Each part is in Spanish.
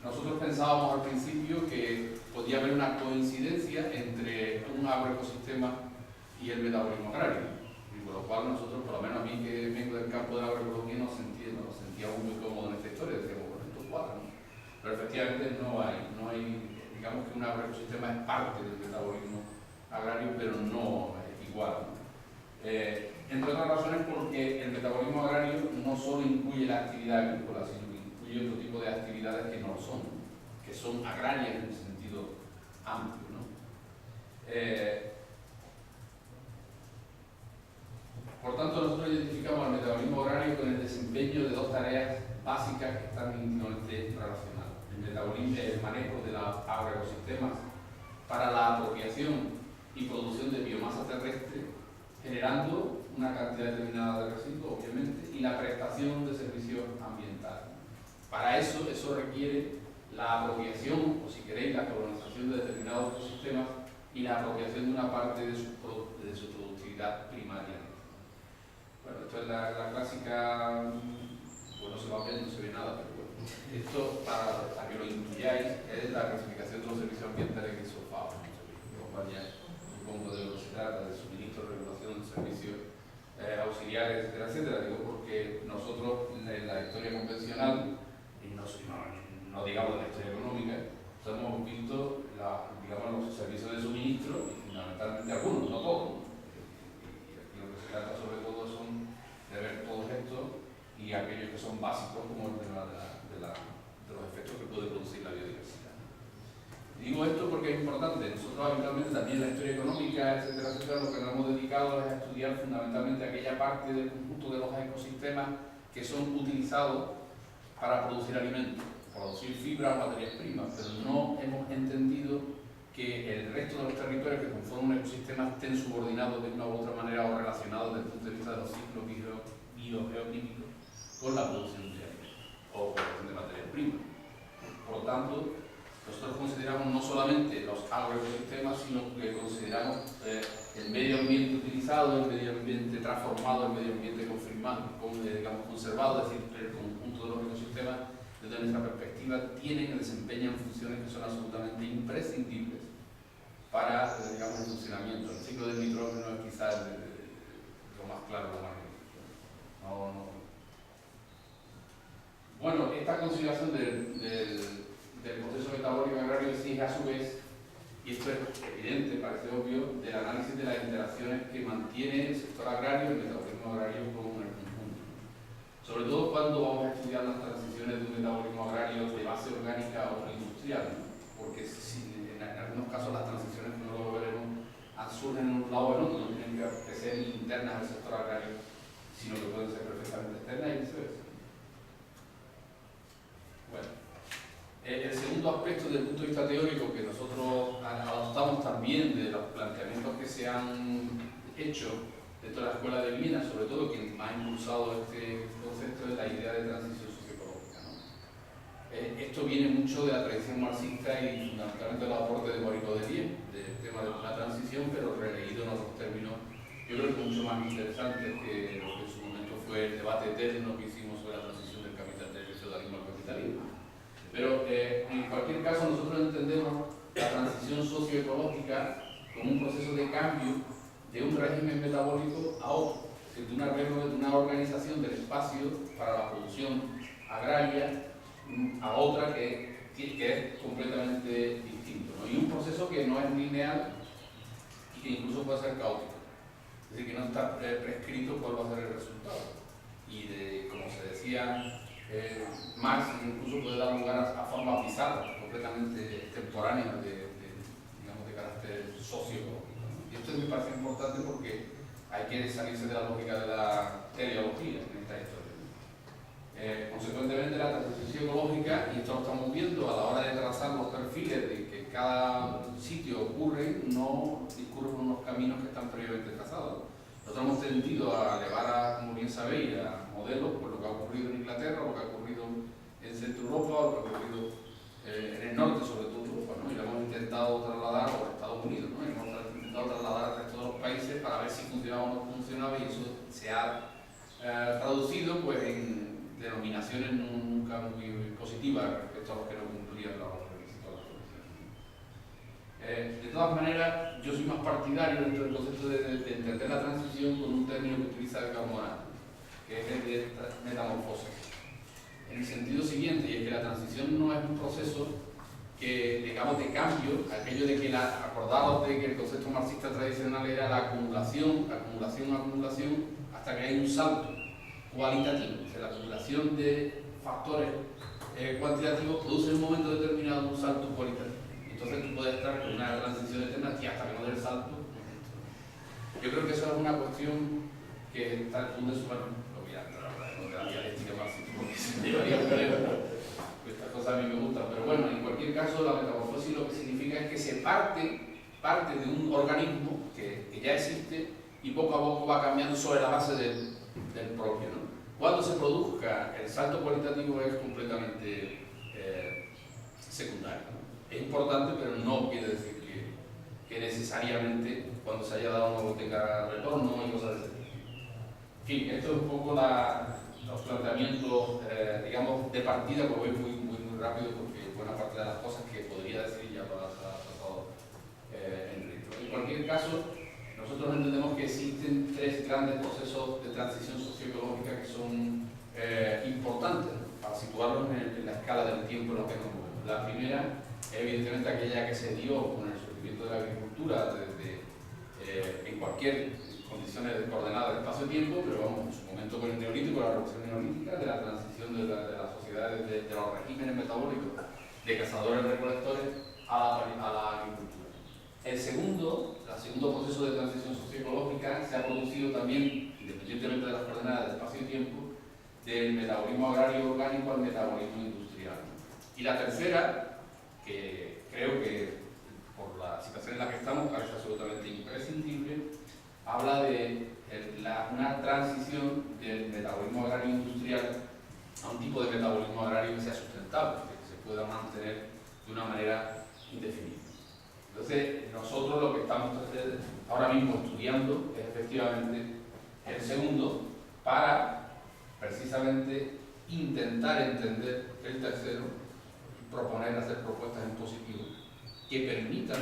nosotros pensábamos al principio que podía haber una coincidencia entre un agroecosistema y el metabolismo agrario. Y por lo cual nosotros, por lo menos a mí que vengo del campo de la agroecología, nos sentíamos muy cómodos en esta historia, decíamos, bueno, esto cuadra, ¿no? Pero efectivamente no hay, digamos que un agroecosistema es parte del metabolismo agrario, pero no es igual, ¿no? Entre otras razones porque el metabolismo agrario no solo incluye la actividad agrícola, sino que incluye otro tipo de actividades que no lo son, que son agrarias en un sentido amplio, ¿no? Por tanto, nosotros identificamos al metabolismo agrario con el desempeño de dos tareas básicas que están íntimamente relacionadas. El metabolismo es el manejo de los agroecosistemas para la apropiación y producción de biomasa terrestre, generando una cantidad determinada de residuos, obviamente, y la prestación de servicios ambientales. Para eso requiere la apropiación, o si queréis, la colonización de determinados ecosistemas y la apropiación de una parte de su productividad primaria. Bueno, esto es la clásica, bueno, se va a ver, no se ve nada, pero bueno. Esto, para que lo intuyáis, es la clasificación de los servicios ambientales que hizo FAO. Supongo de lo que se trata, de suministro, regulación, servicios auxiliares, etcétera, etcétera. Digo porque nosotros en la historia convencional, y no digamos de la historia económica, hemos visto digamos, los servicios de suministro, y fundamentalmente algunos, no todos. Y aquí lo que se trata sobre todo son de ver todos estos y aquellos que son básicos, como el tema de los efectos que puede producir la biodiversidad. Digo esto porque es importante. Nosotros habitualmente también en la historia económica, etcétera, etcétera, lo que nos hemos dedicado es a estudiar fundamentalmente aquella parte del conjunto de los ecosistemas que son utilizados para producir alimentos, producir fibra o materias primas, pero no hemos entendido que el resto de los territorios que conforman un ecosistema estén subordinados de una u otra manera o relacionados desde el punto de vista de los ciclos biogeoquímicos con la producción de alimentos o producción de materias primas. Por lo tanto, nosotros consideramos no solamente los agroecosistemas, sino que consideramos el medio ambiente utilizado, el medio ambiente transformado, el medio ambiente digamos, conservado, es decir, el conjunto de los ecosistemas, desde nuestra perspectiva, tienen y desempeñan funciones que son absolutamente imprescindibles para, digamos, el funcionamiento. El ciclo del nitrógeno es quizás lo más claro, lo más no. Bueno, esta consideración del proceso metabólico agrario exige a su vez, y esto es evidente, parece obvio, del análisis de las interacciones que mantiene el sector agrario, el metabolismo agrario como el conjunto. Sobre todo cuando vamos a estudiar las transiciones de un metabolismo agrario de base orgánica a otro industrial, ¿no? Porque en algunos casos las transiciones, como luego veremos, surgen en un lado o en otro, no tienen que ser internas al sector agrario, sino que pueden ser perfectamente externas y viceversa. Bueno, el segundo aspecto desde el punto de vista teórico que nosotros adoptamos también de los planteamientos que se han hecho dentro de la Escuela de Viena, sobre todo quien ha impulsado este concepto, es la idea de transición socioecológica, ¿no? Esto viene mucho de la tradición marxista y fundamentalmente de los aportes de Maurice Godelier, del tema de la transición, pero releído en otros términos, yo creo que mucho más interesantes que lo que en su momento fue el debate eterno que hicimos sobre la transición del feudalismo al capitalismo. Pero en cualquier caso nosotros entendemos la transición socioecológica como un proceso de cambio de un régimen metabólico a otro, de una organización del espacio para la producción agraria a otra que es completamente distinto, ¿no? Y un proceso que no es lineal y que incluso puede ser caótico, es decir, que no está prescrito cuál va a ser el resultado. Y como se decía, Marx incluso puede dar lugar a formas bizarras, completamente extemporáneas digamos, de carácter socioecológico, ¿no? Y esto me parece importante porque hay que salirse de la lógica de la teleología en esta historia. Consecuentemente, la transición ecológica, y esto lo estamos viendo a la hora de trazar los perfiles de que cada sitio ocurre, no discurre por unos caminos que están previamente trazados. Nosotros hemos tendido a elevar, como bien sabéis, a modelos por lo que ha ocurrido en Inglaterra, lo que ha ocurrido en Centro Europa, lo que ha ocurrido en el norte, sobre todo Europa, ¿no? Y lo hemos intentado trasladar a Estados Unidos, ¿no? Y hemos intentado trasladar al resto de los países para ver si funcionaba o no funcionaba, y eso se ha traducido pues, en denominaciones nunca muy positivas respecto a los que no cumplían cumplían los requisitos de la producción. De todas maneras, yo soy más partidario dentro del concepto de entender la transición con un término que utiliza el Carmona, que es el de metamorfosis. En el sentido siguiente, y es que la transición no es un proceso que, digamos, de cambio, aquello de que acordados de que el concepto marxista tradicional era la acumulación, hasta que hay un salto cualitativo, o sea, la acumulación de factores cuantitativos produce en un momento determinado un salto cualitativo. Entonces tú puedes estar con una transición eterna y hasta que no dé el salto. Yo creo que eso es una cuestión que está en el fondo de su mano. Lo voy a entrar ahora en la dialéctica marxista, porque se llevaría un breve. Estas cosas a mí me gustan, pero bueno, en cualquier caso la metamorfosis lo que significa es que se parte de un organismo que ya existe y poco a poco va cambiando sobre la base del propio, ¿no? Cuando se produzca el salto cualitativo es completamente secundario, ¿no? Es importante, pero no quiere decir que necesariamente cuando se haya dado no tenga retorno y cosas de ese tipo. En fin, esto es un poco los planteamientos, digamos, de partida, que voy muy rápido porque buena parte de las cosas que podría decir ya lo ha tratado Enrique. En cualquier caso, nosotros entendemos que existen tres grandes procesos de transición socioecológica que son importantes, ¿no?, para situarlos en la escala del tiempo en la que nos movemos. La primera es evidentemente aquella que se dio con el surgimiento de la agricultura en cualquier condiciones coordenadas de espacio-tiempo, pero vamos, en su momento con el neolítico, la revolución neolítica, de la transición de las sociedades, de los regímenes metabólicos de cazadores-recolectores a la agricultura. El segundo proceso de transición socioecológica se ha producido también, independientemente de las coordenadas de espacio-tiempo, del metabolismo agrario orgánico al metabolismo industrial. Y la tercera, que creo que por la situación en la que estamos parece absolutamente imprescindible, habla de una transición del metabolismo agrario industrial a un tipo de metabolismo agrario que sea sustentable, que se pueda mantener de una manera indefinida. Entonces, nosotros lo que estamos ahora mismo estudiando es efectivamente el segundo, para precisamente intentar entender el tercero y hacer propuestas en positivo que permitan,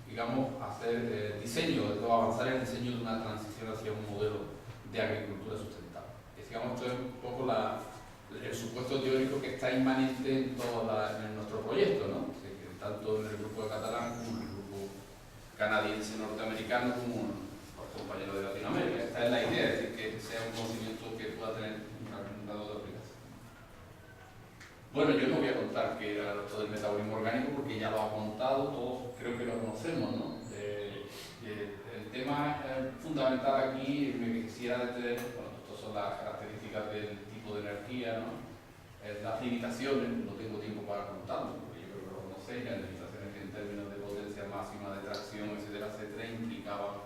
digamos, hacer avanzar en el diseño de una transición hacia un modelo de agricultura sustentable. Digamos, esto es un poco el supuesto teórico que está inmanente en nuestro proyecto, ¿no? O sea, que tanto en el grupo de catalán como en el grupo canadiense norteamericano como en los compañeros de Latinoamérica. Esta es la idea, es decir, que sea un conocimiento que pueda tener un grado de aplicación. Bueno, yo no voy a contar qué era todo el metabolismo orgánico porque ya lo ha contado, todos creo que lo conocemos, ¿no? El tema fundamental aquí me quisiera detener, bueno, estas son las características del tipo de energía, ¿no? Las limitaciones, no tengo tiempo para contarlo, porque yo creo que lo conocéis, las limitaciones que en términos de potencia máxima de tracción, etcétera, implicaban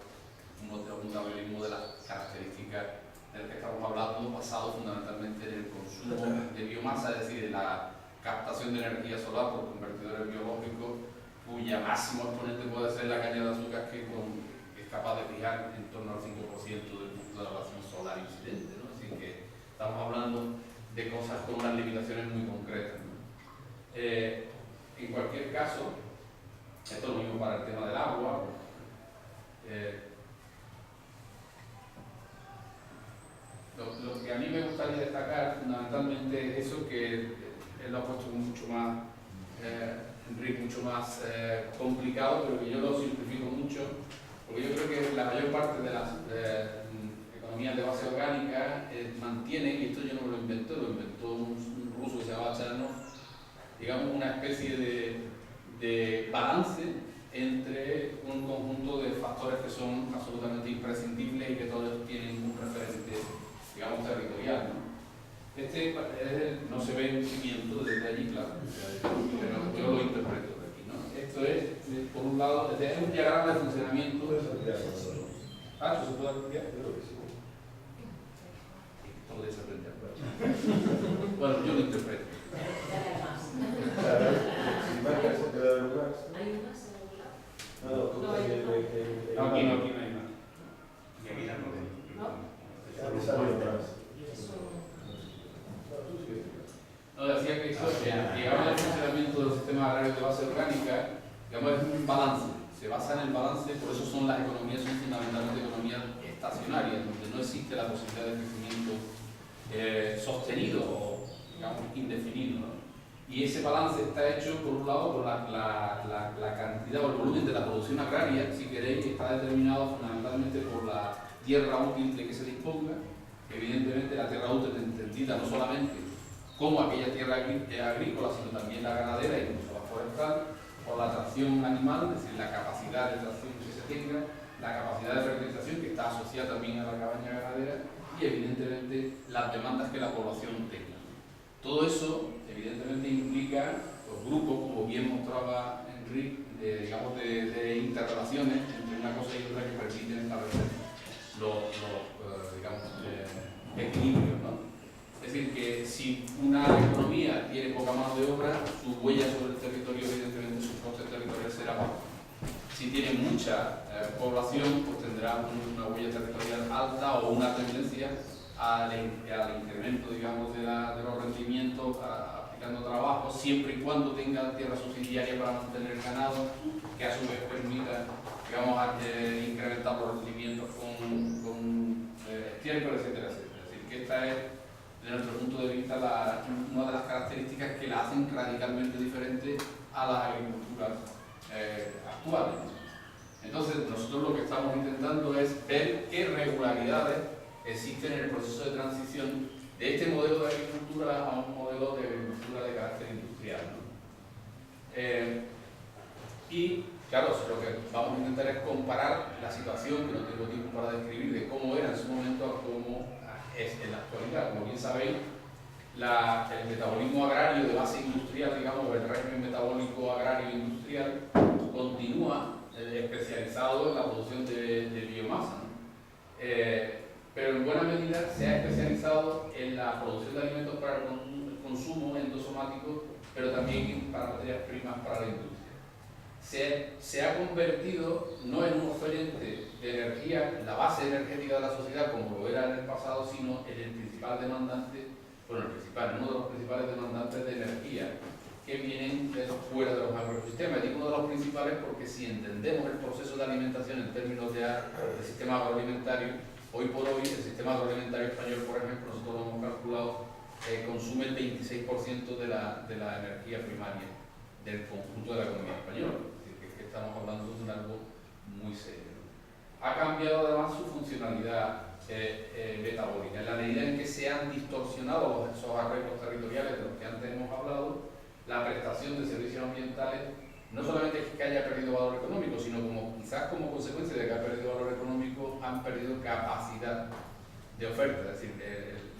un metabolismo de las características del que estamos hablando, basado fundamentalmente en el consumo de biomasa, es decir, en la captación de energía solar por convertidores biológicos, cuya máximo exponente puede ser la caña de azúcar, que es capaz de fijar en torno al 5% del punto de elevación solar incidente, ¿no? Así que estamos hablando de cosas con unas limitaciones muy concretas, ¿no? En cualquier caso, esto es lo mismo para el tema del agua. Lo que a mí me gustaría destacar fundamentalmente es eso, que él lo ha puesto mucho más, Enrique, mucho más complicado, pero que yo lo simplifico mucho, porque yo creo que la mayor parte de las economías de base orgánica mantienen, y esto yo no lo inventó, lo inventó un ruso que se llama Chanov, digamos una especie de balance entre un conjunto de factores que son absolutamente imprescindibles y que todos tienen un referente, digamos, territorial, ¿no? No se ve en cimiento desde allí, claro, pero yo lo interpreto de aquí, ¿no? Esto es, por un lado, es un diagrama de funcionamiento. Ah, ¿eso se puede ampliar? Yo creo que sí. Todo desaprender. Bueno, yo lo interpreto. ¿Hay más? No, aquí no hay más. Y aquí no. No, decía que eso, el diagrama de funcionamiento sistemas agrarios de base orgánica, digamos, es un balance, se basa en el balance, por eso son las economías, son fundamentalmente economías estacionarias, donde no existe la posibilidad de crecimiento sostenido o, digamos, indefinido, ¿no? Y ese balance está hecho, por un lado, por la cantidad o el volumen de la producción agraria, si queréis, que está determinado fundamentalmente por la tierra útil de que se disponga. Evidentemente, la tierra útil entendida no solamente como aquella tierra agrícola, sino también la ganadera y incluso la forestal, por la tracción animal, es decir, la capacidad de tracción que se tenga, la capacidad de fertilización que está asociada también a la cabaña ganadera y, evidentemente, las demandas que la población tenga. Todo eso, evidentemente, implica los grupos, como bien mostraba Enrique, de interrelaciones entre una cosa y otra que permiten establecer equilibrios, ¿no? Es decir, que si una economía tiene poca mano de obra, su huella sobre el territorio, evidentemente, su coste territorial será bajo. Si tiene mucha población, pues tendrá una huella territorial alta o una tendencia al incremento, digamos, de los rendimientos aplicando trabajo, siempre y cuando tenga tierra subsidiaria para mantener el ganado, que a su vez permita, digamos, incrementar los rendimientos con estiércol, etcétera, etcétera. Es decir, que esta es, desde nuestro punto de vista, una de las características que la hacen radicalmente diferente a las agriculturas actuales. Entonces, nosotros lo que estamos intentando es ver qué regularidades existen en el proceso de transición de este modelo de agricultura a un modelo de agricultura de carácter industrial, ¿no? Y claro, lo que vamos a intentar es comparar la situación, que no tengo tiempo para describir, de cómo era en su momento a cómo es en la actualidad. Como bien sabéis, el metabolismo agrario de base industrial, digamos, o el régimen metabólico agrario industrial, continúa especializado en la producción de biomasa, ¿no? Pero en buena medida se ha especializado en la producción de alimentos para el consumo endosomático, pero también para materias primas para la industria. Se ha convertido no en un oferente de energía, en la base energética de la sociedad como lo era en el pasado, sino en el principal demandante, uno de los principales demandantes de energía que vienen fuera de los agroecosistemas. Digo uno de los principales porque si entendemos el proceso de alimentación en términos de sistema agroalimentario, hoy por hoy el sistema agroalimentario español, por ejemplo, nosotros lo hemos calculado, consume el 26% de la energía primaria del conjunto de la economía española. Es decir, que estamos hablando de algo muy serio. Ha cambiado además su funcionalidad metabólica. En la medida en que se han distorsionado esos arreglos territoriales de los que antes hemos hablado, la prestación de servicios ambientales no solamente es que haya perdido valor económico, sino quizás como consecuencia de que ha perdido valor económico, han perdido capacidad de oferta. Es decir,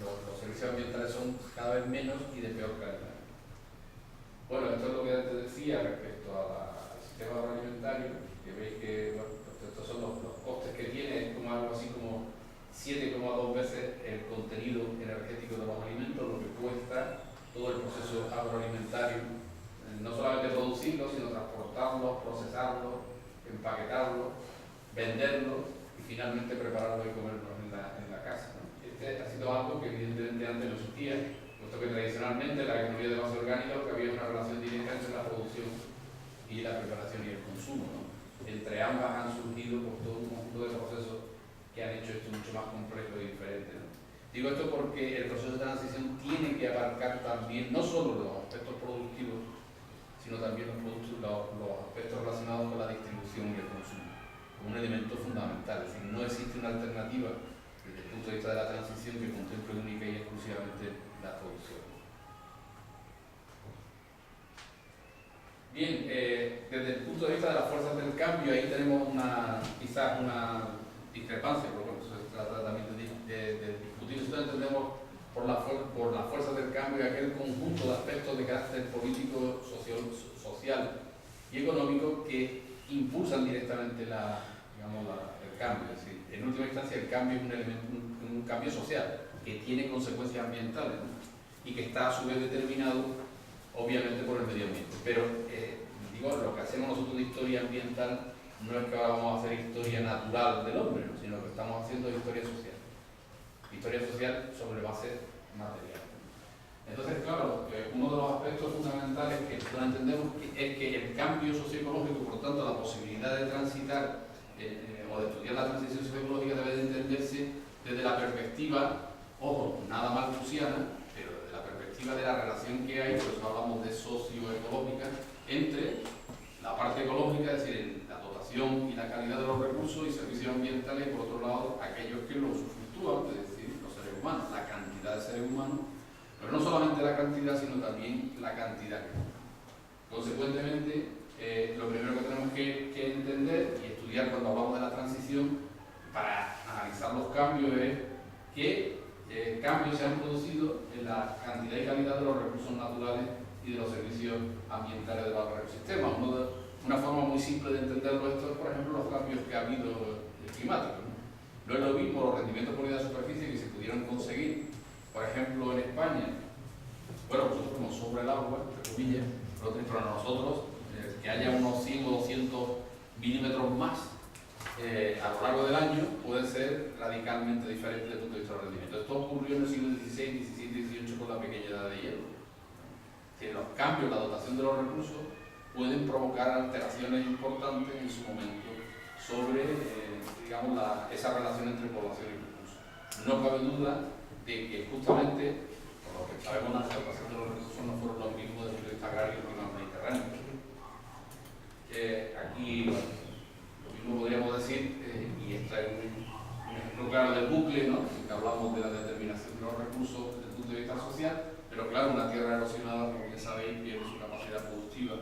los servicios ambientales son cada vez menos y de peor calidad. Bueno, esto es lo que antes decía respecto al sistema agroalimentario, que veis que bueno, estos son los costes que tiene, es como algo así como 7,2 veces el contenido energético de los alimentos, lo que cuesta todo el proceso agroalimentario, no solamente producirlo, sino transportarlo, procesarlo, empaquetarlo, venderlo y finalmente prepararlo y comerlo en la casa, ¿no? Este ha sido algo que evidentemente antes no existía, puesto que tradicionalmente la economía de base orgánica lo que había una relación directa entre la producción y la preparación y el consumo, ¿no? Entre ambas han surgido por todo un conjunto de procesos que han hecho esto mucho más complejo y diferente, ¿no? Digo esto porque el proceso de transición tiene que abarcar también no solo los aspectos productivos, sino también los aspectos relacionados con la distribución y el consumo, como un elemento fundamental. Es decir, no existe una alternativa desde el punto de vista de la transición que contemple única y exclusivamente la producción. Bien, desde el punto de vista de las fuerzas del cambio, ahí tenemos quizás una discrepancia, porque se trata también de discutir. Nosotros entendemos por las fuerzas del cambio aquel conjunto de aspectos de carácter político, social y económico que impulsan directamente el cambio. Es decir, en última instancia el cambio es un cambio social que tiene consecuencias ambientales, ¿no? Y que está a su vez determinado obviamente por el medio ambiente. Pero lo que hacemos nosotros de historia ambiental no es que ahora vamos a hacer historia natural del hombre, ¿no? Sino que estamos haciendo historia social. Historia social sobre base material. Entonces, claro, uno de los aspectos fundamentales que nosotros entendemos es que el cambio socioecológico, por lo tanto, la posibilidad de transitar o de estudiar la transición socioecológica debe de entenderse desde la perspectiva, ojo, nada malthusiana, pero desde la perspectiva de la relación que hay, por eso hablamos de socioecológica, entre la parte ecológica, es decir, la dotación y la calidad de los recursos y servicios ambientales, y por otro lado, aquellos que los usufructúan, es decir, los seres humanos, la cantidad de seres humanos, pero no solamente la cantidad, sino también la cantidad. Consecuentemente, lo primero que tenemos que entender y estudiar cuando hablamos de la transición para analizar los cambios es qué cambios se han producido en la cantidad y calidad de los recursos naturales y de los servicios ambientales de los ecosistemas. Una forma muy simple de entenderlo esto es, por ejemplo, los cambios que ha habido climáticos, ¿no? No es lo mismo los rendimientos por unidad de superficie que se pudieron conseguir, por ejemplo, en España. Bueno, nosotros como sobre el agua, entre comillas, pero a nosotros que haya unos 100 o 200 milímetros más a lo largo del año puede ser radicalmente diferente desde el punto de vista del rendimiento. Esto ocurrió en el siglo XVI, XVII, XVIII con la pequeña edad de hielo. Que los cambios en la dotación de los recursos pueden provocar alteraciones importantes en su momento sobre digamos, esa relación entre población y recursos. No cabe duda de que justamente, por lo que sabemos, la dotación de los recursos no fueron los mismos desde el punto de vista agrario que los mediterráneos. Aquí, bueno, lo mismo podríamos decir, y este es un ejemplo claro del bucle, ¿no? Que hablamos de la determinación de los recursos desde el punto de vista social, pero claro, una tierra erosionada, como ya sabéis, pierde su capacidad productiva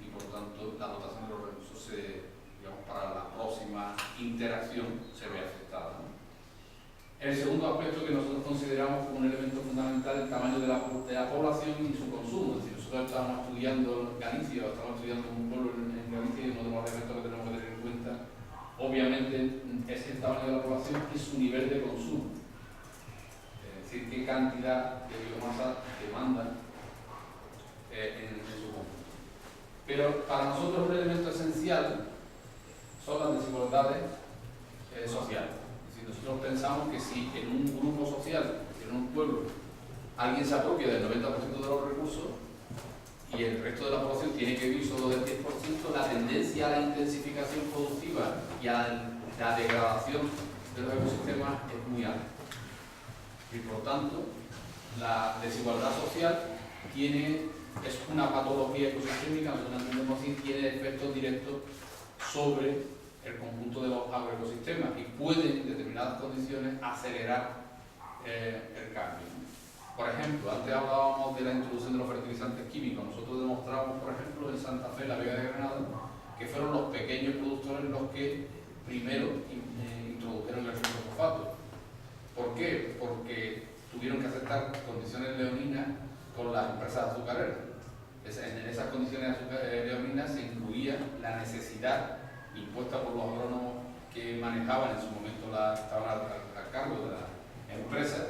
y por tanto la dotación de los recursos digamos, para la próxima interacción se ve afectada, ¿no? El segundo aspecto que nosotros consideramos como un elemento fundamental es el tamaño de la población y su consumo. Es decir, nosotros estábamos estudiando Galicia, o estamos estudiando un pueblo en Galicia, y uno de los elementos que tenemos que tener en cuenta, obviamente, es el tamaño de la población y su nivel de consumo. Es decir, qué cantidad de biomasa demanda en su conjunto. Pero para nosotros un elemento esencial son las desigualdades sociales. Nosotros pensamos que si en un grupo social, en un pueblo, alguien se apropia del 90% de los recursos y el resto de la población tiene que vivir solo del 10%, la tendencia a la intensificación productiva y a la degradación de los ecosistemas es muy alta. Y por tanto, la desigualdad social es una patología ecosistémica, nosotros entendemos así, tiene efectos directos sobre el conjunto de los agroecosistemas y pueden en determinadas condiciones acelerar el cambio. Por ejemplo, antes hablábamos de la introducción de los fertilizantes químicos. Nosotros demostramos, por ejemplo, en Santa Fe, la Vega de Granada, que fueron los pequeños productores los que primero introdujeron el sulfofato. ¿Por qué? Porque tuvieron que aceptar condiciones leoninas con las empresas azucareras. En esas condiciones leoninas se incluía la necesidad impuesta por los agrónomos que manejaban en su momento, estaban al cargo de la empresa,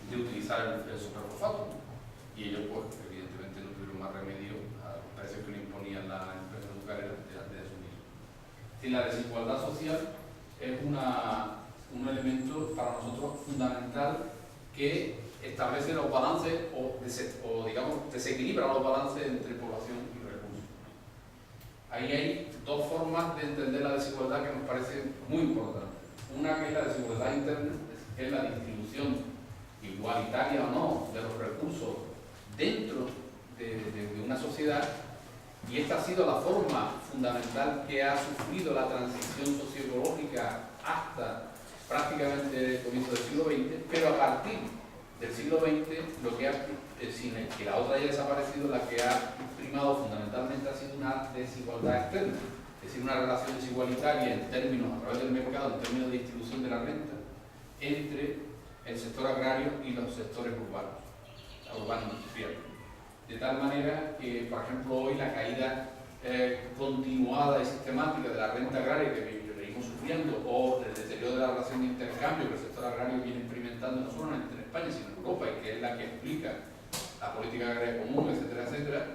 de utilizar el superfosfato. Y ellos, pues, evidentemente no tuvieron más remedio a los precios que le imponían las empresas azucareras de asumir. Y la desigualdad social es un elemento para nosotros fundamental que establece los balances o digamos, desequilibra los balances entre población y recursos. Ahí hay dos formas de entender la desigualdad que nos parecen muy importantes. Una que es la desigualdad interna, que es la distribución igualitaria o no de los recursos dentro de una sociedad, y esta ha sido la forma fundamental que ha sufrido la transición socioecológica hasta prácticamente el comienzo del siglo XX, pero a partir del siglo XX, lo que que la otra haya desaparecido, la que ha primado fundamentalmente ha sido una desigualdad externa, es decir, una relación desigualitaria en términos, a través del mercado, en términos de distribución de la renta, entre el sector agrario y los sectores urbanos industriales. De tal manera que, por ejemplo, hoy la caída continuada y sistemática de la renta agraria que venimos sufriendo, o el deterioro de la relación de intercambio que el sector agrario viene experimentando no solamente en España, sino en Europa, y que es la que explica la política agraria común, etcétera, etcétera,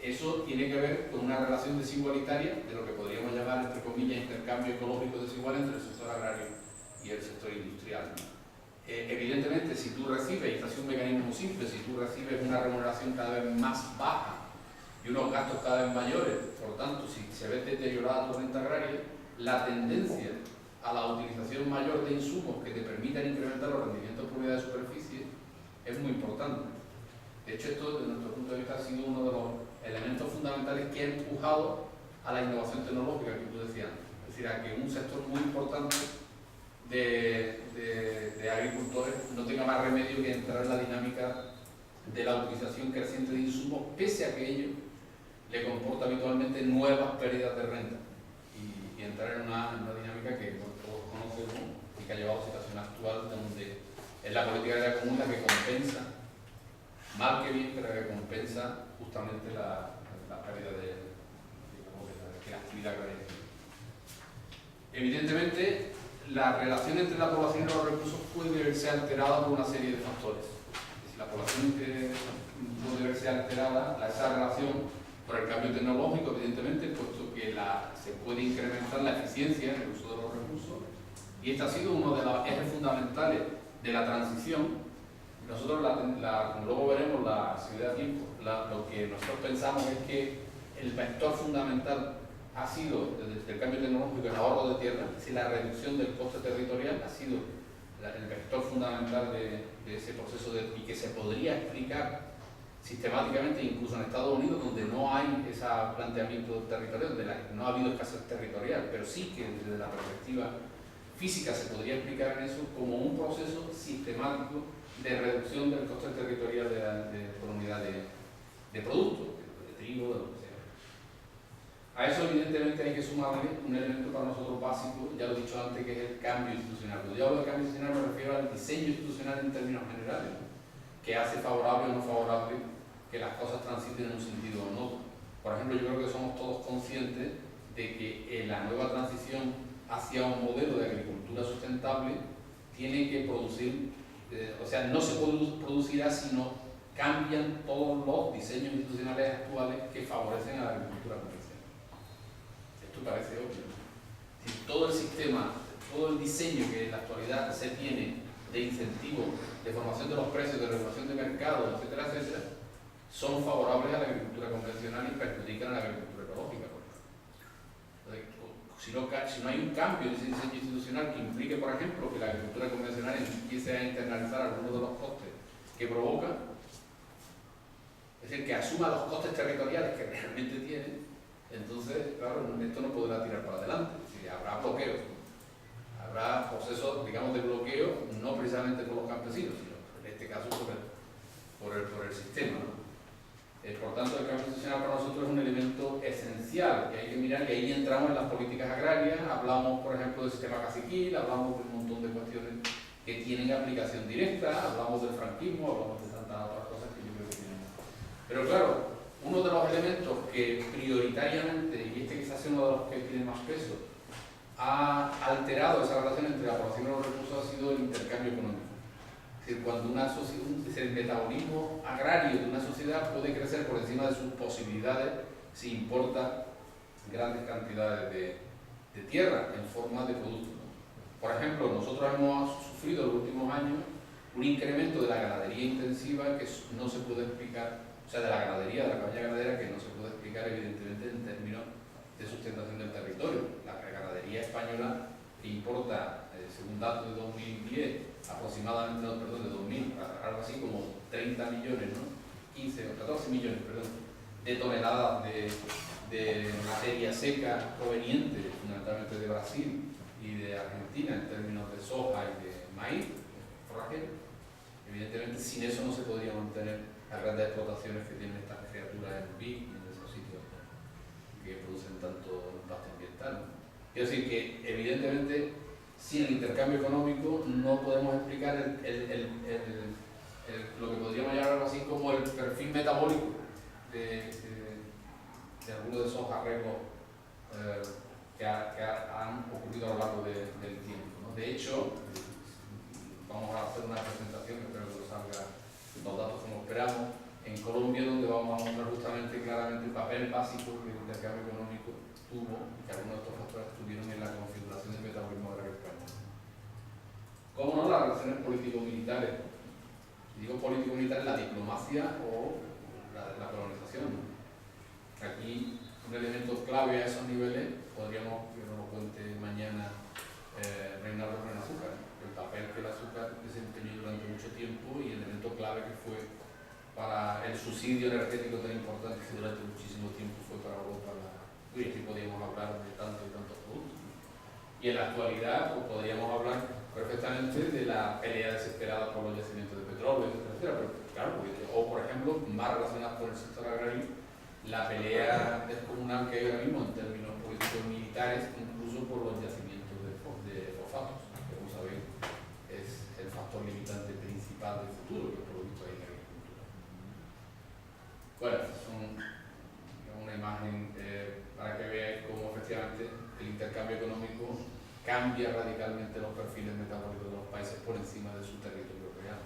eso tiene que ver con una relación desigualitaria de lo que podríamos llamar, entre comillas, intercambio ecológico desigual entre el sector agrario y el sector industrial, ¿no? Evidentemente, si tú recibes, y esto ha sido un mecanismo simple, si tú recibes una remuneración cada vez más baja y unos gastos cada vez mayores, por lo tanto, si se ve deteriorada tu renta agraria, la tendencia a la utilización mayor de insumos que te permitan incrementar los rendimientos por unidad de superficie es muy importante. De hecho, esto, desde nuestro punto de vista, ha sido uno de los elementos fundamentales que ha empujado a la innovación tecnológica que tú decías. Es decir, a que un sector muy importante de agricultores no tenga más remedio que entrar en la dinámica de la utilización creciente de insumos, pese a que ello le comporta habitualmente nuevas pérdidas de renta y entrar en una dinámica que todos conocemos y que ha llevado a la situación actual donde es la política agraria común la que compensa, mal que bien, pero que compensa justamente la pérdida de la actividad agraria. Evidentemente, la relación entre la población y los recursos puede verse alterada por una serie de factores. Si la población puede verse alterada, esa relación por el cambio tecnológico, evidentemente, puesto que se puede incrementar la eficiencia en el uso de los recursos, y este ha sido uno de los ejes fundamentales de la transición. Nosotros, como luego veremos, si me da tiempo, lo que nosotros pensamos es que el vector fundamental ha sido, desde el cambio tecnológico, el ahorro de tierra, es decir, la reducción del coste territorial ha sido el vector fundamental de ese proceso y que se podría explicar sistemáticamente, incluso en Estados Unidos, donde no hay ese planteamiento territorial, donde no ha habido escasez territorial, pero sí que desde la perspectiva física se podría explicar en eso como un proceso sistemático de reducción del coste territorial por unidad de producto, de trigo, de lo que sea. A eso evidentemente hay que sumarle un elemento para nosotros básico, ya lo he dicho antes, que es el cambio institucional. Cuando yo hablo de cambio institucional me refiero al diseño institucional en términos generales, que hace favorable o no favorable que las cosas transiten en un sentido o en otro. Por ejemplo, yo creo que somos todos conscientes de que la nueva transición hacia un modelo de agricultura sustentable tiene que producir, o sea, no se producirá si no cambian todos los diseños institucionales actuales que favorecen a la agricultura convencional. Esto parece obvio. Si todo el sistema, todo el diseño que en la actualidad se tiene de incentivo, de formación de los precios, de regulación de mercado, etcétera, etcétera, son favorables a la agricultura convencional y perjudican a la agricultura ecológica. Entonces, si no hay un cambio en ese diseño institucional que implique, por ejemplo, que la agricultura convencional empiece a internalizar algunos de los costes que provoca, es decir, que asuma los costes territoriales que realmente tiene, entonces, claro, esto no podrá tirar para adelante. Es decir, habrá bloqueos, habrá procesos, digamos, de bloqueo, no precisamente por los campesinos, sino en este caso por el sistema, ¿no? Por tanto, el cambio institucional para nosotros es un elemento esencial que hay que mirar, y ahí entramos en las políticas agrarias, hablamos, por ejemplo, del sistema caciquil, hablamos de un montón de cuestiones que tienen aplicación directa, hablamos del franquismo, hablamos de tantas otras cosas que yo creo que tienen. Pero claro, uno de los elementos que prioritariamente, y este quizás sea uno de los que tiene más peso, ha alterado esa relación entre la población y los recursos ha sido el intercambio económico. Es decir, cuando el metabolismo agrario de una sociedad puede crecer por encima de sus posibilidades si importa grandes cantidades de tierra en forma de productos, ¿no? Por ejemplo, nosotros hemos sufrido en los últimos años un incremento de la ganadería intensiva que no se puede explicar, o sea, de la ganadería, de la cabaña ganadera, que no se puede explicar evidentemente en términos de sustentación del territorio. La ganadería española importa, según datos de 2010, aproximadamente, de 2000, algo así como 30 millones, ¿no? 15 o 14 millones, perdón, de toneladas de materia seca proveniente fundamentalmente de Brasil y de Argentina en términos de soja y de maíz, forrajero. Evidentemente, sin eso no se podría mantener las grandes explotaciones que tienen estas criaturas en Vic y en esos sitios que producen tanto impacto ambiental, ¿no? Quiero decir que, evidentemente, sin el intercambio económico no podemos explicar lo que podríamos llamar algo así como el perfil metabólico de algunos de esos arreglos que han ocurrido a lo largo del tiempo, ¿no? De hecho, vamos a hacer una presentación, que espero que nos salga los datos como esperamos, en Colombia, donde vamos a mostrar justamente claramente el papel básico que el intercambio económico tuvo y que algunos de estos factores tuvieron en la configuración del metabolismo agrario español. Cómo no, las relaciones político-militares. Digo político-militar, la diplomacia o la colonización. Aquí un elemento clave a esos niveles, podríamos, que nos lo cuente mañana Reinaldo Azúcar, el papel que el azúcar desempeñó durante mucho tiempo y el elemento clave que fue para el subsidio energético tan importante que durante muchísimo tiempo fue para Europa. Y aquí podríamos hablar de tantos y tantos productos. Y en la actualidad pues, podríamos hablar perfectamente de la pelea desesperada por los yacimientos de petróleo, etcétera, pero claro, o por ejemplo, más relacionadas con el sector agrario, la pelea descomunal que hay ahora mismo en términos políticos militares, incluso por los yacimientos de fosfatos, que como sabéis es el factor limitante principal del futuro que por lo visto hay en la agricultura. Bueno, son una imagen para que veáis cómo efectivamente el intercambio económico cambia radicalmente los perfiles metabólicos de los países por encima de su territorio real.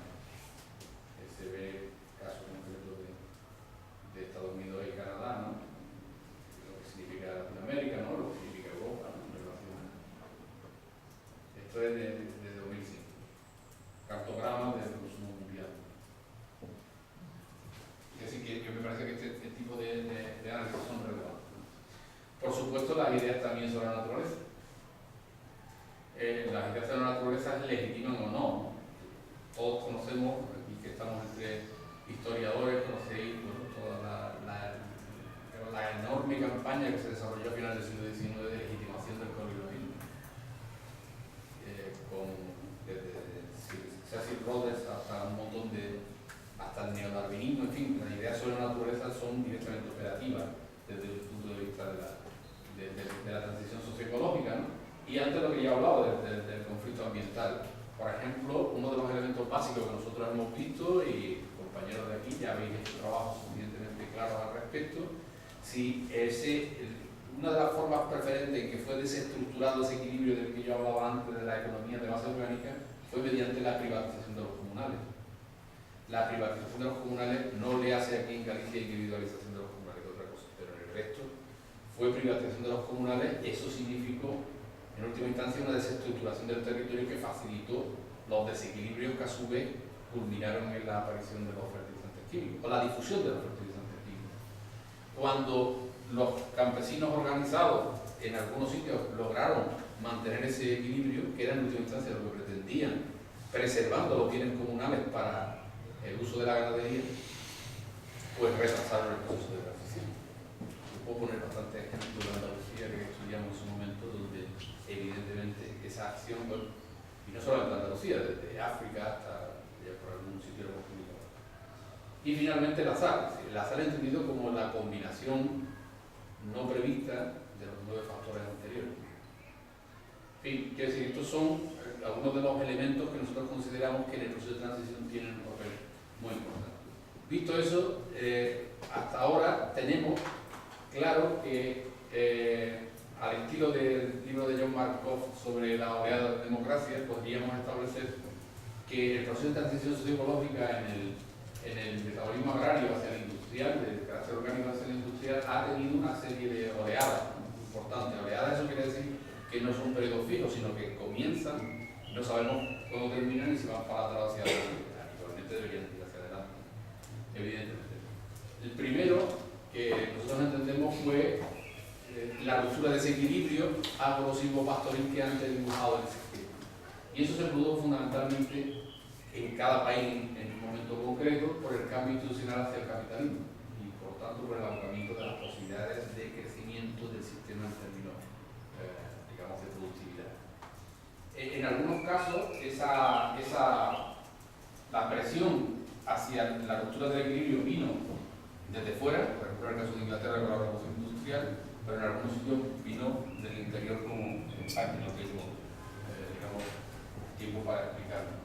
Se ve el caso concreto de Estados Unidos y Canadá, ¿no? Lo que significa Latinoamérica, ¿no? Lo que significa Europa, ¿no? En relación a... Esto es de 2005. Cartograma del consumo mundial. Es decir, que me parece que este tipo de análisis son relevantes. Por supuesto, las ideas también sobre la naturaleza. Las ideas de la naturaleza legitiman o no. Todos conocemos, aquí que estamos entre historiadores, conocéis toda la enorme campaña que se desarrolló a finales del siglo XIX de legitimación del colonialismo. Desde Cecil Rhodes hasta un montón hasta el neodarwinismo, en fin, las ideas sobre la naturaleza son directamente operativas desde el punto de vista de la transición socioecológica, ¿no? Y antes lo que ya hablaba del conflicto ambiental. Por ejemplo, uno de los elementos básicos que nosotros hemos visto, y compañeros de aquí ya habéis hecho trabajos suficientemente claros al respecto, si una de las formas preferentes en que fue desestructurado ese equilibrio del que yo hablaba antes de la economía de base orgánica fue mediante la privatización de los comunales. La privatización de los comunales no le hace aquí en Galicia individualización de los comunales, que otra cosa, pero en el resto fue privatización de los comunales. Eso significó en última instancia una desestructuración del territorio que facilitó los desequilibrios que a su vez culminaron en la aparición de los fertilizantes químicos, o la difusión de los fertilizantes químicos. Cuando los campesinos organizados en algunos sitios lograron mantener ese equilibrio, que era en última instancia lo que pretendían, preservando los bienes comunales para el uso de la ganadería, pues retrasaron el proceso de transición. Puedo poner bastantes ejemplos de Andalucía que estudiamos en su momento, donde evidentemente esa acción, y no solo en Andalucía, desde África hasta ya por algún sitio lo hemos publicado. Y finalmente el azar. El azar entendido como la combinación no prevista de los 9 factores anteriores. En fin, quiero decir, estos son algunos de los elementos que nosotros consideramos que en el proceso de transición tienen un papel muy importante. Visto eso, hasta ahora tenemos claro que al estilo del libro de John Markov sobre la oleada de democracia, podríamos establecer que el proceso de transición socioecológica en el metabolismo agrario hacia el industrial, del carácter orgánico hacia el industrial, ha tenido una serie de oleadas importantes. Oleadas, eso quiere decir que no son periodos fijos, sino que comienzan, no sabemos cuándo terminan y si van para atrás hacia adelante. Actualmente deberían ir hacia adelante, evidentemente. El primero que nosotros entendemos fue la ruptura de ese equilibrio agro-silvopastoril que antes dibujado el sistema. Y eso se produjo fundamentalmente en cada país en un momento concreto por el cambio institucional hacia el capitalismo y por tanto por el abocamiento de las posibilidades de crecimiento del sistema en términos, digamos, de productividad. En algunos casos, la presión hacia la ruptura del equilibrio vino desde fuera, por ejemplo en el caso de Inglaterra con la revolución industrial, pero en algunos sitios vino del interior como en España, no tengo, digamos, tiempo para explicarlo.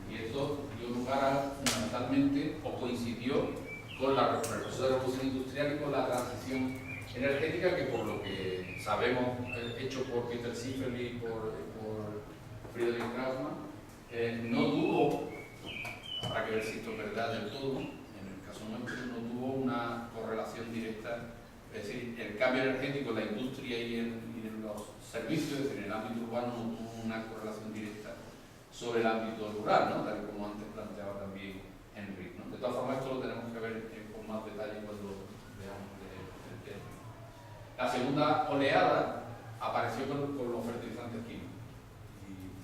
Y esto dio lugar fundamentalmente, o coincidió con el proceso de la revolución industrial y con la transición energética que, por lo que sabemos, hecho por Peter Siffel y por Friedrich Strassmann, no tuvo, habrá que ver si esto es verdad del todo, en el caso nuestro, no tuvo una correlación directa. Es decir, el cambio energético en la industria y en los servicios, es decir, en el ámbito urbano, no tuvo una correlación directa sobre el ámbito rural, ¿no? Tal y como antes planteaba también Henry, ¿no? De todas formas, esto lo tenemos que ver con más detalle cuando veamos el término. La segunda oleada apareció con los fertilizantes químicos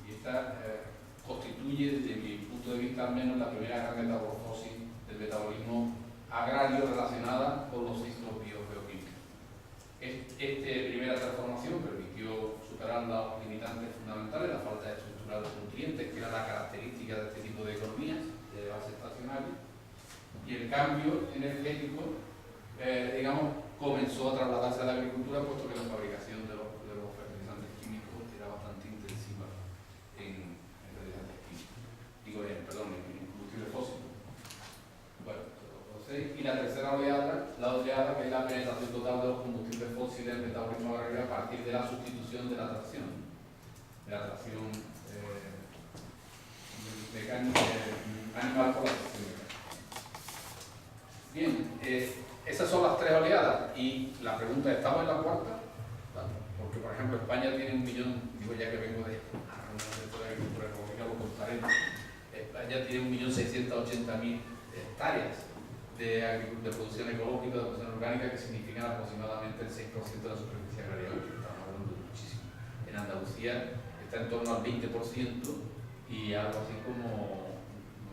y esta constituye, desde mi punto de vista al menos, la primera gran metamorfosis del metabolismo agrario relacionada con los ciclos biogeoquímicos. Esta primera transformación permitió superar los limitantes fundamentales, la falta estructural de nutrientes, que era la característica de este tipo de economías de base estacionaria, y el cambio energético, digamos, comenzó a trasladarse a la agricultura, puesto que la fabricación de los fertilizantes químicos era bastante intensiva en fertilizantes químicos. En combustible fósil. Bueno, y la tercera oleada, que es la penetración total de los combustibles fósiles en el metabolismo agrario a partir de la sustitución de la tracción mecánica animal por la tracción mecánica. Bien, esas son las tres oleadas y la pregunta, ¿estamos en la cuarta? Vale. Porque, por ejemplo, España tiene 1 millón, digo ya que vengo de la agricultura ecológica, lo contaré. España tiene 1.680.000 hectáreas de producción ecológica, de producción orgánica, que significan aproximadamente el 6% de la superficie agraria útil. Estamos hablando de muchísimo. En Andalucía está en torno al 20% y algo así como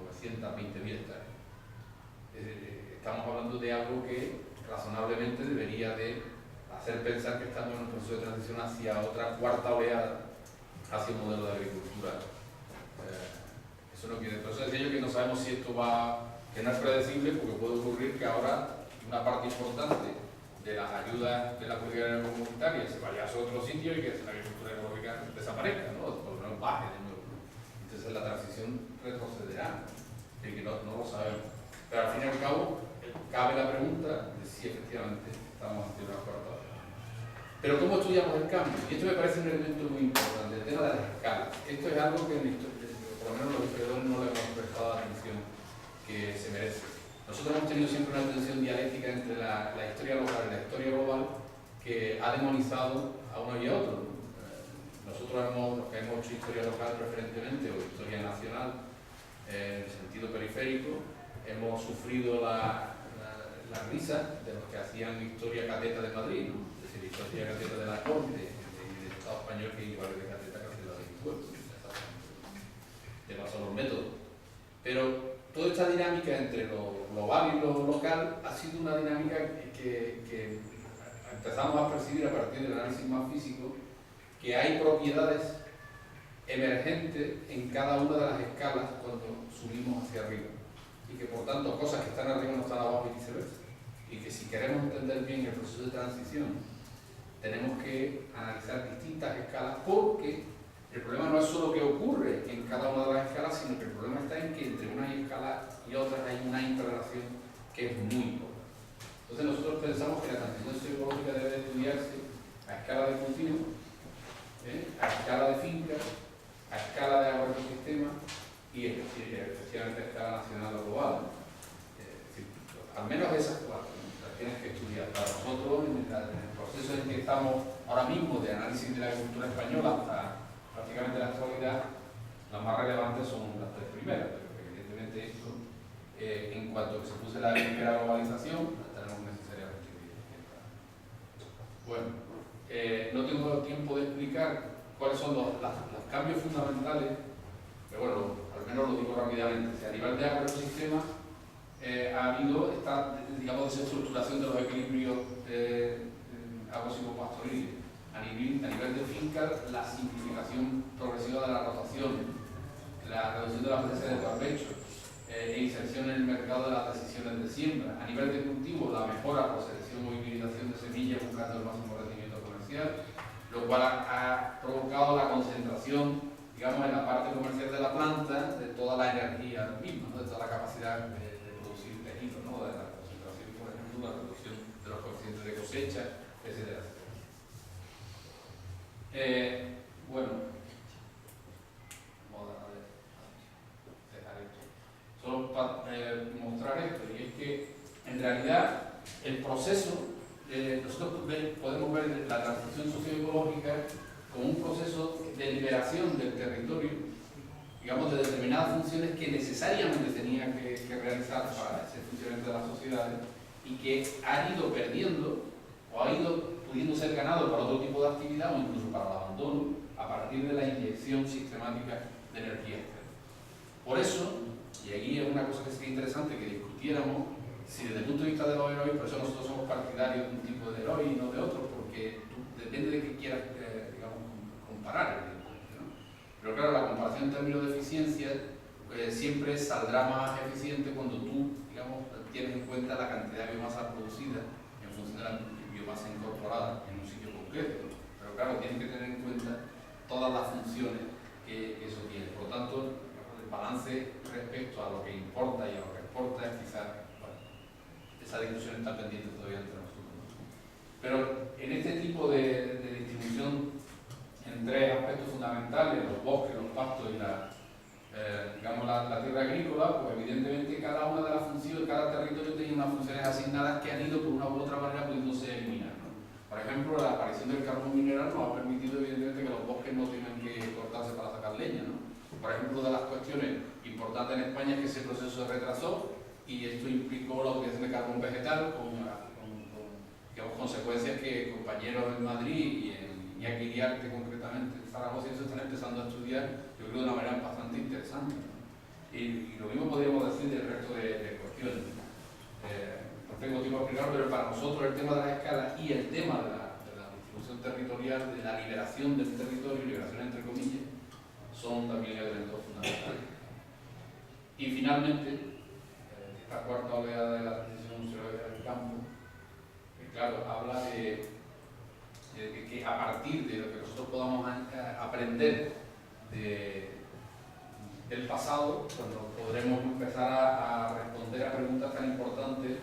920.000 hectáreas. Estamos hablando de algo que razonablemente debería de hacer pensar que estamos en un proceso de transición hacia otra cuarta oleada, hacia un modelo de agricultura. Eso no quiere. Entonces decía yo que no sabemos si esto que no es predecible, porque puede ocurrir que ahora una parte importante de las ayudas de la política comunitaria se vaya a otro sitio y que la agricultura ecológica desaparezca, ¿no? Por lo menos baje de nuevo. Entonces la transición retrocederá, y que no lo sabemos. Pero al fin y al cabo, cabe la pregunta de si efectivamente estamos ante una cuarta oleada. Pero ¿cómo estudiamos el cambio? Y esto me parece un elemento muy importante, el tema de las escalas. Esto es algo que por lo menos los historiadores no le hemos prestado la atención que se merece. Nosotros hemos tenido siempre una tensión dialéctica entre la historia local y la historia global que ha demonizado a uno y a otro. Nosotros los que hemos hecho historia local preferentemente, o historia nacional, en el sentido periférico, hemos sufrido la risa de los que hacían historia cateta de Madrid, ¿no? Es decir, historia cateta de la corte y del Estado español, que iba de cateta casi la de mi pueblo. De paso los métodos. Pero toda esta dinámica entre lo global y lo local ha sido una dinámica que empezamos a percibir a partir del análisis más físico, que hay propiedades emergentes en cada una de las escalas cuando subimos hacia arriba, y que por tanto cosas que están arriba no están abajo y viceversa, y que si queremos entender bien el proceso de transición tenemos que analizar distintas escalas, porque el problema no es solo que ocurre en cada una de las escalas, sino que el problema está en que entre una escala y otra hay una interrelación que es muy importante. Entonces nosotros pensamos que la transición socioecológica debe estudiarse a escala de cultivo, a escala de fincas, a escala de agroecosistema y efectivamente a escala nacional o global. Al menos esas cuatro las tienes que estudiar. Para nosotros, en el proceso en que estamos ahora mismo de análisis de la agricultura española hasta prácticamente la actualidad, las más relevantes son las tres primeras, pero evidentemente esto, en cuanto que se puse la primera globalización, la tenemos necesariamente identificada. Bueno, no tengo tiempo de explicar cuáles son los cambios fundamentales, pero bueno, al menos lo digo rápidamente. O sea, a nivel de agroecosistema ha habido esta, digamos, desestructuración de los equilibrios agro-silvopastoriles. A nivel de finca, la simplificación progresiva de la rotación, la reducción de la presencia de barbecho e inserción en el mercado de las decisiones de siembra. A nivel de cultivo, la mejora por selección o hibridación de semillas buscando el máximo rendimiento comercial, lo cual ha provocado la concentración, digamos, en la parte comercial de la planta de toda la energía misma, ¿no? De toda la capacidad de producir tejidos, ¿no? De la concentración, por ejemplo, la reducción de los coeficientes de cosecha, etc. Bueno, vamos a dejar esto. Solo para mostrar esto, y es que en realidad el proceso, nosotros podemos ver la transición socioecológica como un proceso de liberación del territorio digamos, de determinadas funciones que necesariamente tenía que realizar para ese funcionamiento de las sociedades y que ha ido perdiendo o ha ido pudiendo ser ganado por otro tipo de actividad o incluso para el abandono a partir de la inyección sistemática de energía externa. Por eso, y aquí es una cosa que sería interesante que discutiéramos, si desde el punto de vista de los héroes, por eso nosotros somos partidarios de un tipo de héroe y no de otro, porque depende de qué quieras, digamos, comparar, evidentemente, ¿no? Pero claro, la comparación en términos de eficiencia siempre saldrá más eficiente cuando tú, digamos, tienes en cuenta la cantidad de biomasa producida en función de la biomasa incorporada en un sitio concreto. Pero claro, tienes que tener en cuenta todas las funciones que eso tiene. Por lo tanto, el balance respecto a lo que importa y a lo que exporta es quizás, bueno, esa discusión está pendiente todavía entre nosotros. Pero en este tipo de distribución en tres aspectos fundamentales, los bosques, los pastos y digamos la tierra agrícola, pues evidentemente cada una de las funciones, cada territorio tiene unas funciones asignadas que han ido por una u otra manera pudiéndose eliminar, ¿no? Por ejemplo, la aparición del carbón mineral nos ha permitido evidentemente que los bosques no tengan que cortarse para sacar leña, ¿no? Por ejemplo, una de las cuestiones importantes en España es que ese proceso se retrasó y esto implicó la utilización de carbón vegetal con digamos, consecuencias que compañeros en Madrid y en Iñaki Iriarte concretamente en Zaragoza se están empezando a estudiar, yo creo de una manera bastante interesante, ¿no? Y lo mismo podríamos decir del resto de cuestiones. No tengo tiempo de explicarlo, pero para nosotros el tema de las escalas y el tema de la distribución territorial, de la liberación del territorio, liberación entre comillas, son también elementos fundamentales. Y finalmente, esta cuarta oleada de la transición del campo, claro, habla de que a partir de lo que nosotros podamos aprender del pasado, cuando podremos empezar a responder a preguntas tan importantes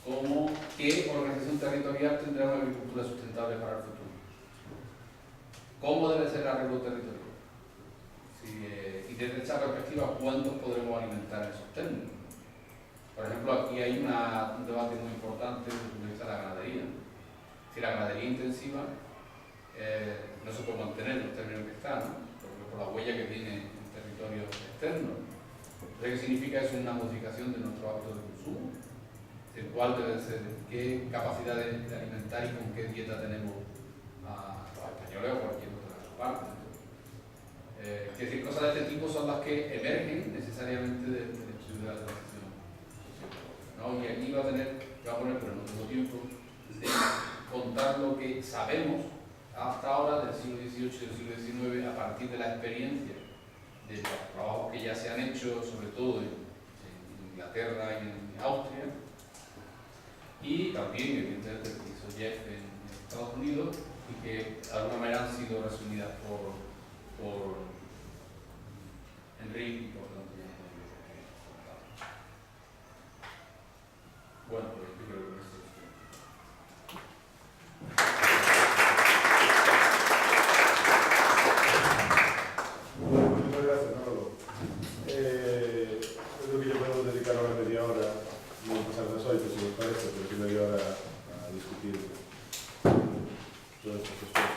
como ¿qué organización territorial tendrá una agricultura sustentable para el futuro? ¿Cómo debe ser el arreglo territorial? Y desde esa perspectiva, ¿cuántos podremos alimentar en esos términos? Por ejemplo, aquí hay un debate muy importante desde el punto de vista de la ganadería. Si la ganadería intensiva no se puede mantener en los términos que está, ¿no? Por la huella que tiene en territorios externos. ¿Qué significa eso? Una modificación de nuestro hábito de consumo. ¿De cuál debe ser? ¿Qué capacidad de alimentar y con qué dieta tenemos a los españoles o cualquier otra parte? Es decir, cosas de este tipo son las que emergen necesariamente del estudio de la transición social, ¿no? Y aquí va a poner, pero no tengo tiempo, de contar lo que sabemos hasta ahora del siglo XVIII y del siglo XIX a partir de la experiencia de los trabajos que ya se han hecho, sobre todo en Inglaterra y en Austria, y también, evidentemente, lo que hizo Jeff en Estados Unidos y que de alguna manera han sido resumidas por Enrique y por tanto ya no tengo que contar. Bueno, pues yo creo que esto es todo. Muchas gracias, Manolo. Creo que yo puedo dedicar ahora media hora, no pasar las 8 si os parece, pero sí media hora a discutir todas estas cosas.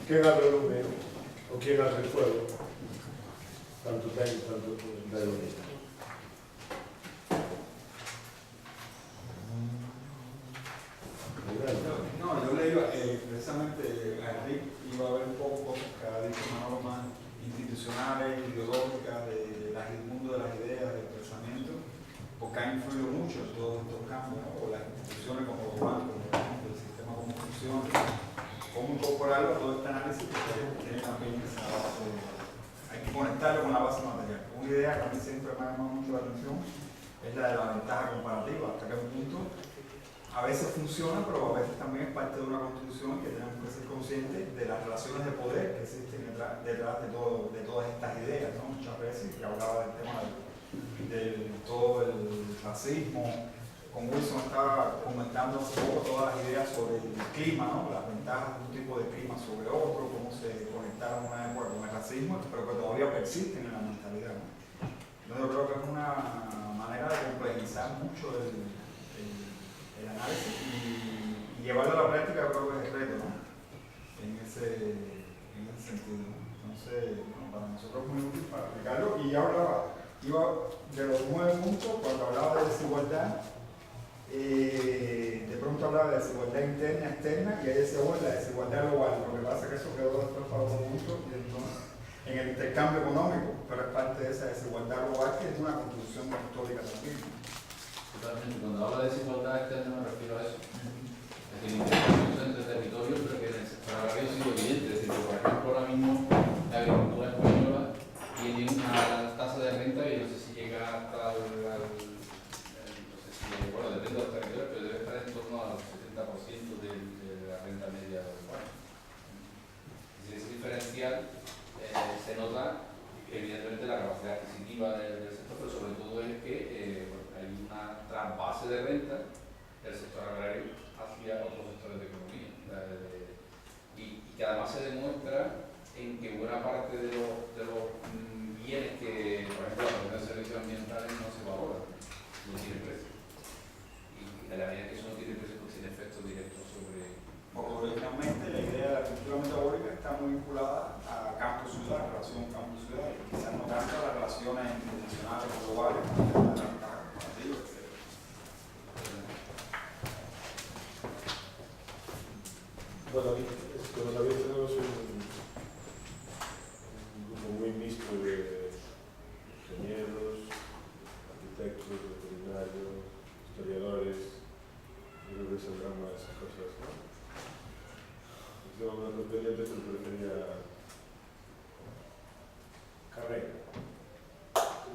¿Quién abre el lumen o quién hace el fuego? Tanto tengo, tanto da lo mismo. No, yo le iba, precisamente a Enrique iba a ver un poco que ha dicho Manolo más institucionales, ideológicas, del mundo de las ideas, del pensamiento, porque ha influido mucho en todos estos cambios, ¿no? O las instituciones como los bancos, por ejemplo, el sistema como funciona, cómo incorporarlo a todo este análisis, porque tiene también esa base, hay que conectarlo con la base material. Una idea que a mí siempre me ha llamado mucho la atención es la de la ventaja comparativa, hasta que un punto a veces funciona, pero a veces también es parte de una constitución que tenemos que ser conscientes de las relaciones de poder que existen detrás de todas estas ideas, ¿no? Muchas veces, que hablaba del tema de todo el racismo, con Wilson estaba comentando hace poco todas las ideas sobre el clima, ¿no? Las ventajas de un tipo de clima sobre otro, cómo se conectaron una época con el racismo, pero que todavía persisten en la mentalidad, ¿no? Entonces yo creo que es una manera de complejizar mucho el análisis y llevarlo a la práctica. Creo que es el reto, ¿no? En ese sentido, ¿no? Entonces, bueno, para nosotros es muy útil para aplicarlo. Y ya iba de los 9 puntos, cuando hablaba de desigualdad, de pronto hablaba de desigualdad interna, externa, y ahí decía, bueno, la desigualdad global. Lo que pasa es que eso quedó después para otro punto, y entonces, en el intercambio económico, pero es parte de esa desigualdad global que es una construcción histórica también. Totalmente. Cuando hablo de desigualdad externa me refiero a eso. Es decir, intercambios entre territorios, pero que en el sector agrario ha sido evidente. Es decir, por ejemplo, ahora mismo la agricultura española tiene una tasa de renta que no sé si llega hasta bueno, depende de los territorios, pero debe estar en torno al 70% de la renta media urbana. Si ese diferencial se nota evidentemente la capacidad adquisitiva del sector, pero sobre todo es que hay una trasvase de renta del sector agrario hacia otros sectores de economía. Y que además se demuestra en que buena parte de los bienes que, por ejemplo, la protección de servicios ambientales no se valoran, no tiene precio. Y en la medida que eso no tiene precio, pues tiene efectos directos sobre... Porque originalmente la idea de la cultura metabólica está muy vinculada a campo-ciudad, relación campo-ciudad, y quizás no tanto a las relaciones internacionales, globales, a las comparativas, etc. Bueno, como sabéis, tenemos un grupo muy mixto de ingenieros, arquitectos, veterinarios, historiadores. Yo creo que saldrán más cosas, ¿no? Tengo unos pendientes, pero prefería carrera.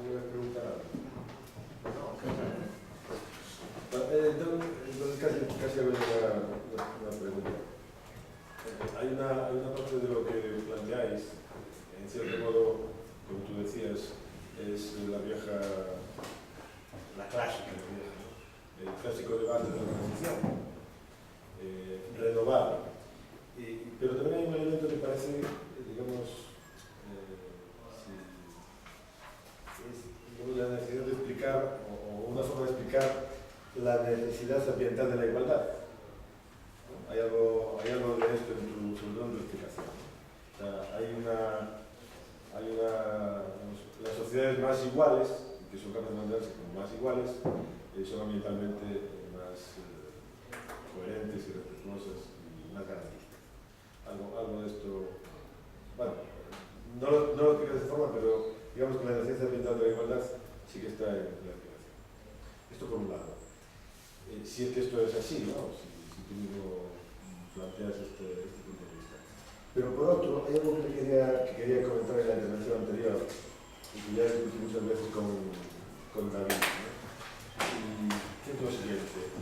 ¿Me voy a preguntar algo? No, entonces casi hago una pregunta. Hay una parte de lo que planteáis, en cierto modo, como tú decías, es la clásica, ¿no? El clásico debate de la transición, renovar. Pero también hay un elemento que parece, digamos, la necesidad de explicar, o una forma de explicar la necesidad ambiental de la igualdad. ¿No? Hay algo de esto en tu explicación. O sea, las sociedades más iguales, que son capaces de mantenerse como más iguales, son ambientalmente más coherentes y respetuosas y más garantistas. Algo de esto, bueno, no lo explicas de esta forma, pero digamos que la necesidad ambiental de la igualdad sí que está en la explicación. Esto por un lado. Si es que esto es así, ¿no? Si tú mismo planteas este punto de vista. Pero por otro, hay algo que quería comentar en la intervención anterior y que ya discutí muchas veces con David, ¿no? Y que es lo siguiente.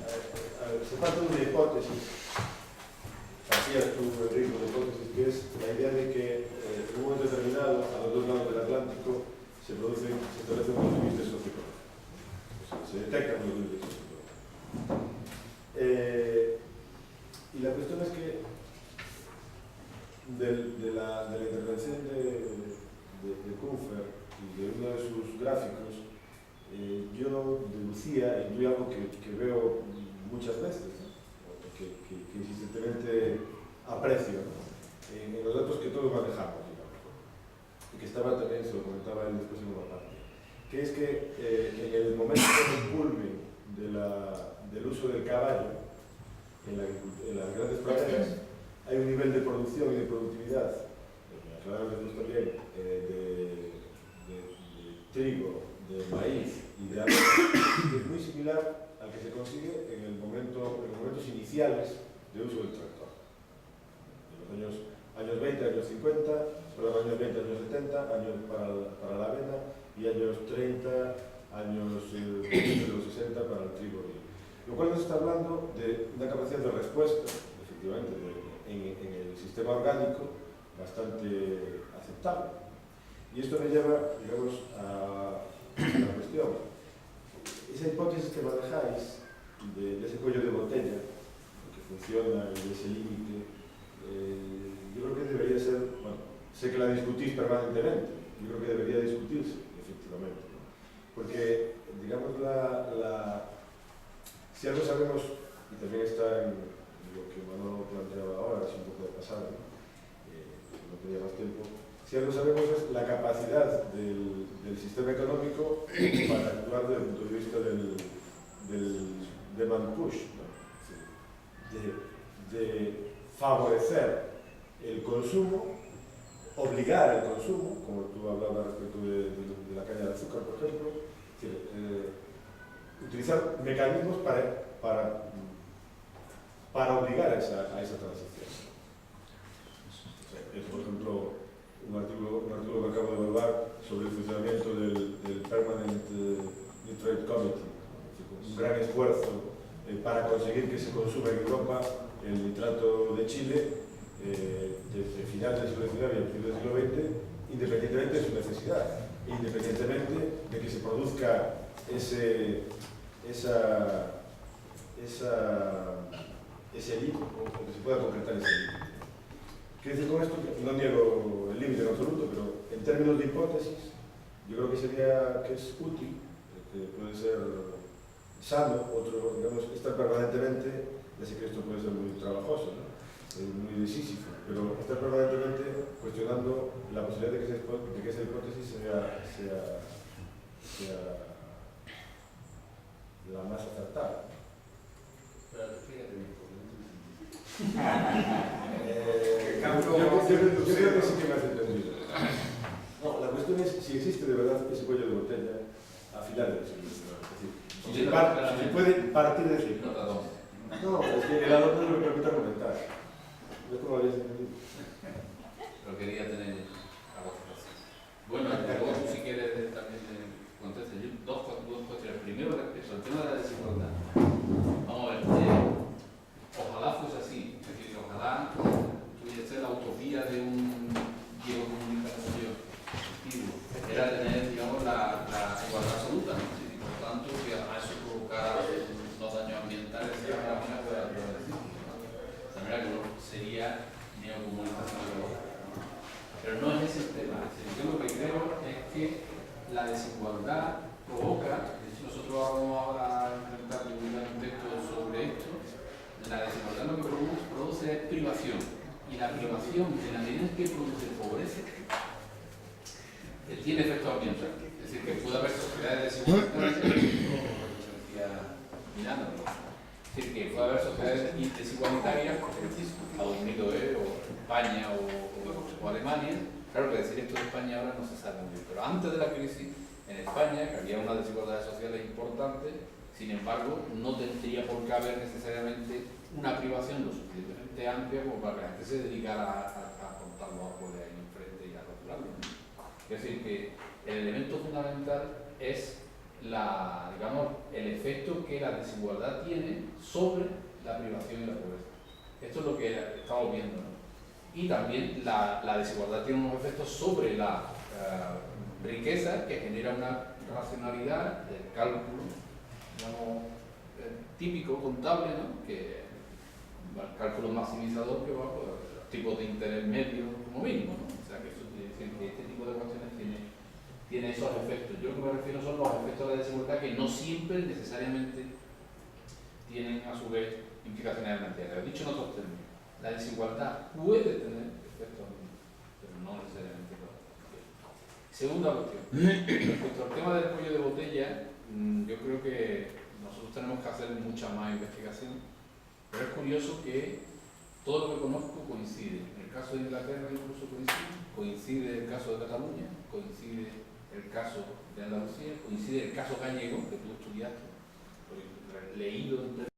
Se parte de una hipótesis, hacías tú, Enrique, una hipótesis que es la idea de que en un momento determinado, a los dos lados del Atlántico, se establecen unos límites socioeconómicos. O sea, se detectan los límites socioeconómicos. Y la cuestión es que de la intervención de Kuhnfer y de uno de sus gráficos, yo deducía, y algo que veo muchas veces, ¿no? que insistentemente aprecio, ¿no? En los datos que todos manejamos, digamos, y que estaba también, se lo comentaba él después en una parte, que es que en el momento del culmen del uso del caballo en las grandes praderas, hay un nivel de producción y de productividad, claro que gusta bien, de trigo, de maíz y de arroz, que es muy similar al que se consigue en los momentos iniciales de uso del tractor. En los años 20, años 50, los años 20, años 70, años para la avena, y años 30, años de los 60 para el trigo. Lo cual nos está hablando de una capacidad de respuesta, efectivamente, en el sistema orgánico bastante aceptable. Y esto me lleva, digamos, a la cuestión. Esa hipótesis que manejáis de ese cuello de botella, que funciona y de ese límite, yo creo que debería ser, bueno, sé que la discutís permanentemente, yo creo que debería discutirse, efectivamente, ¿no? Porque, digamos, si algo sabemos, y también está en lo que Manolo planteaba ahora, es un poco de pasado, ¿no? No tenía más tiempo, Si algo sabemos es la capacidad del sistema económico para actuar desde el punto de vista del demand push, ¿no? De favorecer el consumo, obligar el consumo, como tú hablabas respecto de la caña de azúcar, por ejemplo, es decir, utilizar mecanismos para obligar a esa transición. Es, por ejemplo, un artículo que acabo de evaluar sobre el funcionamiento del Permanent Nitrate Committee, un gran esfuerzo para conseguir que se consuma en Europa el nitrato de Chile desde finales del siglo XIX y el principio del siglo XX, independientemente de su necesidad, independientemente de que se produzca ese límite, o que se pueda concretar ese límite. Quiero decir con esto que no niego el límite en absoluto, pero en términos de hipótesis, yo creo que sería que es útil, que puede ser sano, digamos, estar permanentemente, ya sé que esto puede ser muy trabajoso, ¿no? Muy de Sísifo, pero estar permanentemente cuestionando la posibilidad de que esa hipótesis sea la más acertada. Pero fíjate bien, yo creo que sí que me has entendido. No, la cuestión es si existe de verdad ese cuello de botella a finales del siglo XIX. Es decir, si se puede partir de ese. No, es que el adorno es lo que me permite argumentar. ¿Ves cómo habías entendido? Pero quería tener algo que hacer. Bueno, luego tú si quieres también contestar. Yo dos cuestiones. Primero, respecto al tema de la desigualdad. Vamos a ver, ojalá fuese así. Es decir, ojalá tuviese la utopía de un Diego comunicación positivo. Era tener, digamos, la igualdad absoluta, ¿no? Y por tanto, que a eso provocara los daños ambientales de la manera que decir. De manera que sería neocomunicación ecológica. Pero no es ese el tema. Yo lo que creo es que la desigualdad provoca, de hecho nosotros vamos ahora a intentar publicar un texto sobre esto, la desigualdad lo que produce es privación. Y la privación, en la medida en que produce pobreza, tiene efectos ambientales. Es decir, que puede haber sociedades desigualitarias, como decía Miranda, es decir, que puede haber sociedades desigualitarias, Estados Unidos o España o Alemania. Claro que decir esto de España ahora no se sabe muy bien, pero antes de la crisis, en España, que había unas desigualdades sociales importantes, sin embargo, no tendría por qué haber necesariamente una privación lo suficientemente amplia como para que la gente se dedicara a cortar los árboles ahí enfrente y a rotularlos. Es decir, que el elemento fundamental es el efecto que la desigualdad tiene sobre la privación y la pobreza. Esto es lo que estamos viendo, ¿no? Y también la desigualdad tiene unos efectos sobre la riqueza, que genera una racionalidad del cálculo, digamos, típico, contable, ¿no? Que el cálculo maximizador que va por los tipos de interés medio como mínimo, ¿no? O sea, que eso quiere decir que este tipo de cuestiones tiene esos efectos. Yo lo que me refiero son los efectos de la desigualdad que no siempre necesariamente tienen a su vez implicaciones ambientales. Dicho en otros términos, la desigualdad puede tener efectos ambientales, pero no necesariamente todo. Segunda cuestión, respecto al tema del cuello de botella, yo creo que nosotros tenemos que hacer mucha más investigación, pero es curioso que todo lo que conozco coincide. En el caso de Inglaterra incluso coincide el caso de Cataluña, coincide el caso de Andalucía, coincide el caso gallego que tú estudiaste, leído en